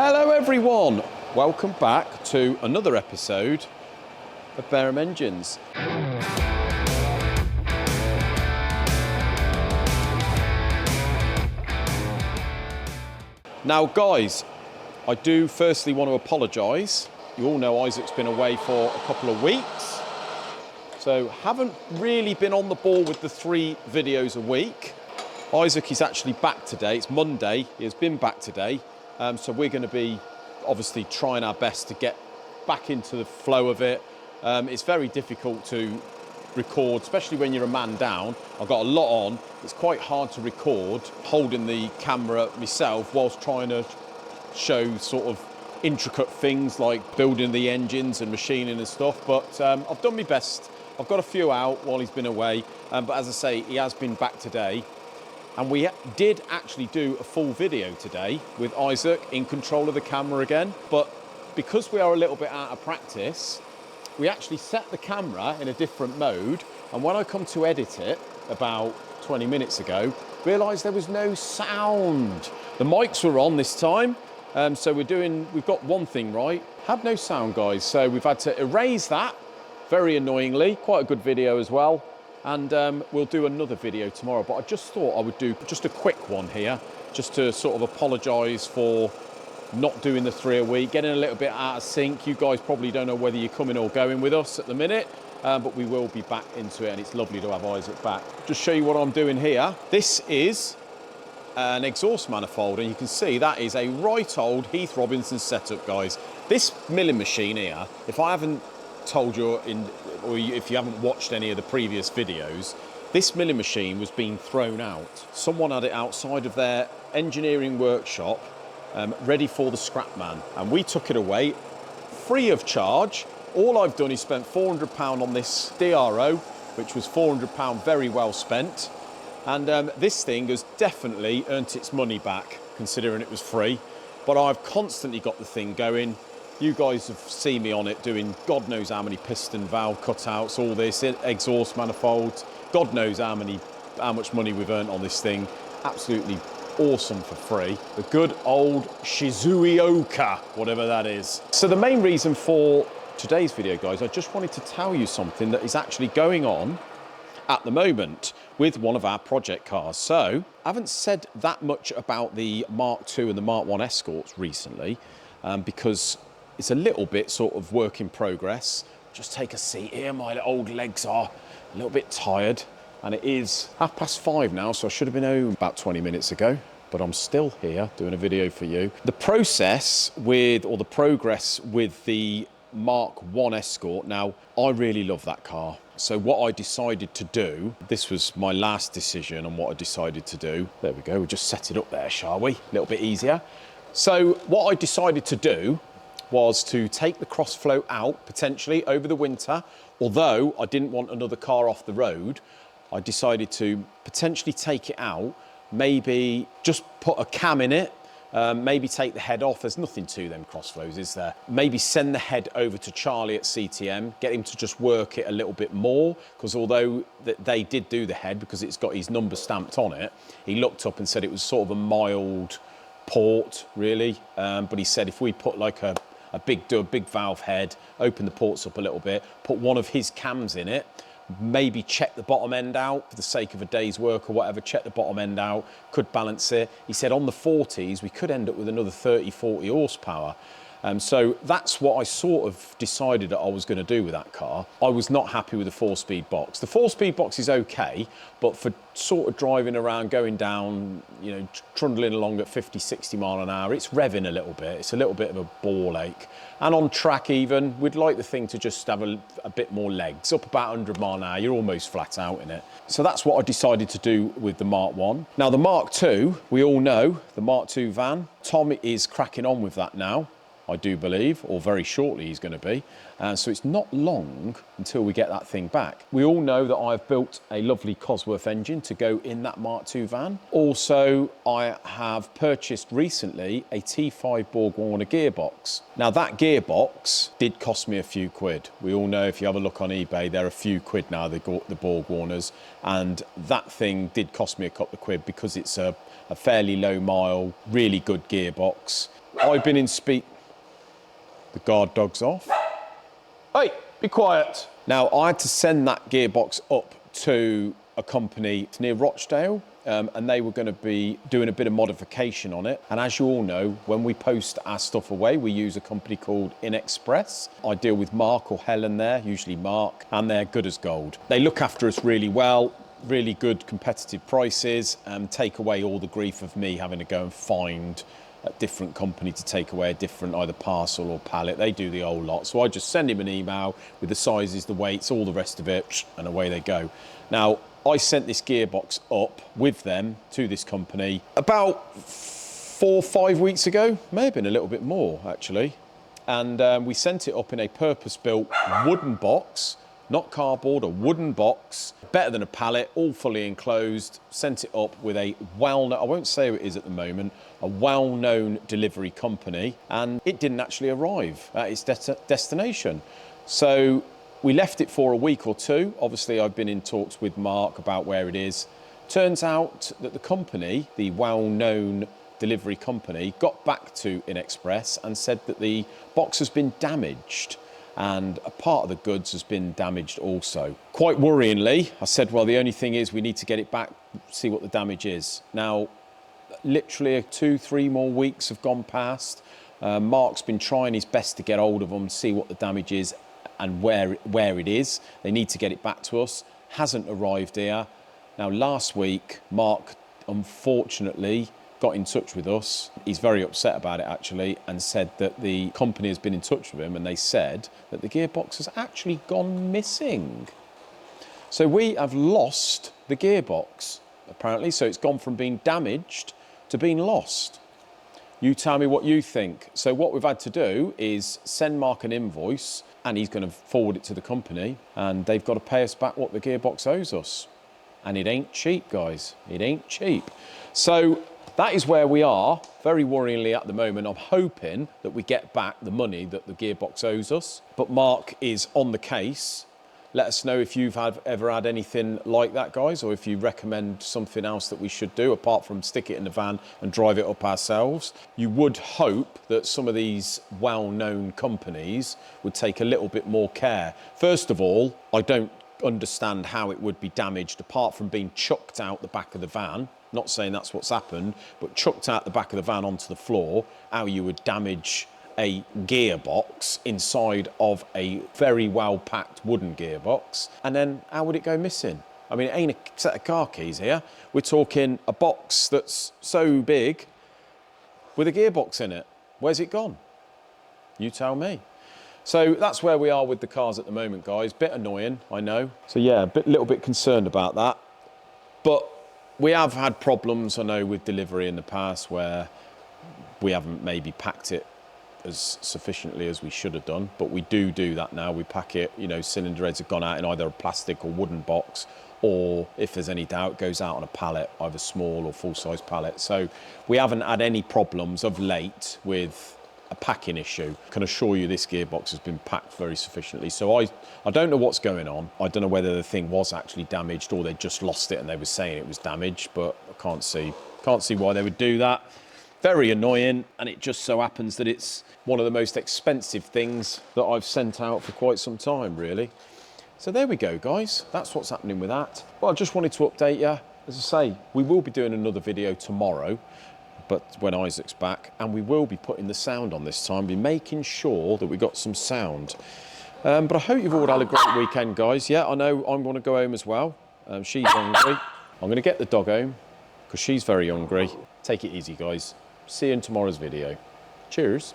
Hello everyone, welcome back to another episode of Bareham Engines. Now guys, I do firstly want to apologise. You all know Isaac's been away for a couple of weeks, so haven't really been on the ball with the 3 videos a week. Isaac is actually back today, it's Monday, he has been back today. So we're going to be obviously trying our best to get back into the flow of it. It's very difficult to record, especially when you're a man down. I've got a lot on. It's quite hard to record holding the camera myself whilst trying to show sort of intricate things like building the engines and machining and stuff. But I've done my best. I've got a few out while he's been away. But as I say, he has been back today. And we did actually do a full video today with Isaac in control of the camera again. But because we are a little bit out of practice, we actually set the camera in a different mode. And when I come to edit it about 20 minutes ago, realised there was no sound. The mics were on this time. So we've got one thing right. Had no sound, guys. So we've had to erase that, very annoyingly. Quite a good video as well. And we'll do another video tomorrow, but I just thought I would do just a quick one here, just to sort of apologise for not doing the 3 a week, getting a little bit out of sync. You guys probably don't know whether you're coming or going with us at the minute, but we will be back into it, and it's lovely to have Isaac back. Just show you what I'm doing here. This is an exhaust manifold, and you can see that is a right old Heath Robinson setup, guys. This milling machine here, if I haven't told you or if you haven't watched any of the previous videos, this milling machine was being thrown out. Someone had it outside of their engineering workshop, ready for the scrap man, and we took it away free of charge. All I've done is spent £400 on this DRO, which was £400 very well spent, and this thing has definitely earned its money back considering it was free. But I've constantly got the thing going. You guys have seen me on it doing God knows how many piston valve cutouts, all this, exhaust manifolds. God knows how much money we've earned on this thing. Absolutely awesome for free. The good old Shizuoka, whatever that is. So the main reason for today's video, guys, I just wanted to tell you something that is actually going on at the moment with one of our project cars. So I haven't said that much about the Mark II and the Mark 1 Escorts recently, because it's a little bit sort of work in progress. Just take a seat here, my old legs are a little bit tired, and it is 5:30 now, so I should have been home about 20 minutes ago, but I'm still here doing a video for you. The progress with the Mark 1 Escort, now I really love that car. So what I decided to do, this was my last decision on what I decided to do. There we go, we'll just set it up there, shall we? A little bit easier. So what I decided to do was to take the crossflow out potentially over the winter. Although I didn't want another car off the road, I decided to potentially take it out, maybe just put a cam in it, maybe take the head off. There's nothing to them crossflows, is there? Maybe send the head over to Charlie at CTM, get him to just work it a little bit more, because although they did do the head because it's got his number stamped on it, he looked up and said it was sort of a mild port, really. But he said if we put like a big valve head, open the ports up a little bit, put one of his cams in it, maybe check the bottom end out for the sake of a day's work or whatever, check the bottom end out, could balance it. He said on the 40s, we could end up with another 30, 40 horsepower. So that's what I sort of decided that I was going to do with that car. I was not happy with the 4-speed box. The 4-speed box is okay, but for sort of driving around, going down, you know, trundling along at 50, 60 mile an hour, it's revving a little bit. It's a little bit of a ball ache. And on track even, we'd like the thing to just have a bit more legs. Up about 100 mile an hour, you're almost flat out in it. So that's what I decided to do with the Mark 1. Now the Mark 2, we all know, the Mark 2 van, Tom is cracking on with that now. I do believe, or very shortly he's going to be. So it's not long until we get that thing back. We all know that I've built a lovely Cosworth engine to go in that Mark II van. Also, I have purchased recently a T5 Borg Warner gearbox. Now that gearbox did cost me a few quid. We all know if you have a look on eBay, they're a few quid now, the Borg Warners. And that thing did cost me a couple of quid because it's a fairly low mile, really good gearbox. I've been in speak. The guard dog's off. Hey, be quiet. Now, I had to send that gearbox up to a company near Rochdale, and they were going to be doing a bit of modification on it. And as you all know, when we post our stuff away, we use a company called Express. I deal with Mark or Helen there, usually Mark, and they're good as gold. They look after us really well, really good competitive prices, and take away all the grief of me having to go and find a different company to take away a different either parcel or pallet. They do the whole lot. So I just send him an email with the sizes, the weights, all the rest of it, and away they go. Now, I sent this gearbox up with them to this company about 4 or 5 weeks ago, may have been a little bit more actually. And we sent it up in a purpose-built wooden box, not cardboard, a wooden box, better than a pallet, all fully enclosed. Sent it up with a well-known, I won't say who it is at the moment, a well-known delivery company, and it didn't actually arrive at its destination. So we left it for a week or two. Obviously, I've been in talks with Mark about where it is. Turns out that the company, the well-known delivery company, got back to Express and said that the box has been damaged, and a part of the goods has been damaged also. Quite worryingly, I said, well, the only thing is we need to get it back, see what the damage is. Now, literally 2-3 more weeks have gone past. Mark's been trying his best to get hold of them, see what the damage is and where it is. They need to get it back to us. Hasn't arrived here. Now, last week, Mark, unfortunately, got in touch with us. He's very upset about it actually, and said that the company has been in touch with him and they said that the gearbox has actually gone missing. So we have lost the gearbox apparently. So it's gone from being damaged to being lost. You tell me what you think. So what we've had to do is send Mark an invoice, and he's going to forward it to the company, and they've got to pay us back what the gearbox owes us. And it ain't cheap, guys. It ain't cheap. So that is where we are, very worryingly at the moment. I'm hoping that we get back the money that the gearbox owes us. But Mark is on the case. Let us know if you've ever had anything like that, guys, or if you recommend something else that we should do apart from stick it in the van and drive it up ourselves. You would hope that some of these well-known companies would take a little bit more care. First of all, I don't understand how it would be damaged apart from being chucked out the back of the van. Not saying that's what's happened, but chucked out the back of the van onto the floor, how you would damage a gearbox inside of a very well-packed wooden gearbox, and then how would it go missing? I mean, it ain't a set of car keys here. We're talking a box that's so big with a gearbox in it. Where's it gone? You tell me. So that's where we are with the cars at the moment, guys. Bit annoying, I know. So yeah, little bit concerned about that. But we have had problems, I know, with delivery in the past where we haven't maybe packed it as sufficiently as we should have done, but we do that now. We pack it, you know, cylinder heads have gone out in either a plastic or wooden box, or if there's any doubt, goes out on a pallet, either small or full-size pallet. So we haven't had any problems of late with a packing issue. I can assure you this gearbox has been packed very sufficiently. So I don't know what's going on. I don't know whether the thing was actually damaged or they just lost it and they were saying it was damaged, but I can't see why they would do that. Very annoying, and it just so happens that it's one of the most expensive things that I've sent out for quite some time, really. So there we go, guys. That's what's happening with that. Well, I just wanted to update you. As I say, we will be doing another video tomorrow, but when Isaac's back, and we will be putting the sound on this time, be making sure that we got some sound. But I hope you've all had a great weekend, guys. Yeah, I know I'm going to go home as well. She's hungry. I'm going to get the dog home because she's very hungry. Take it easy, guys. See you in tomorrow's video. Cheers.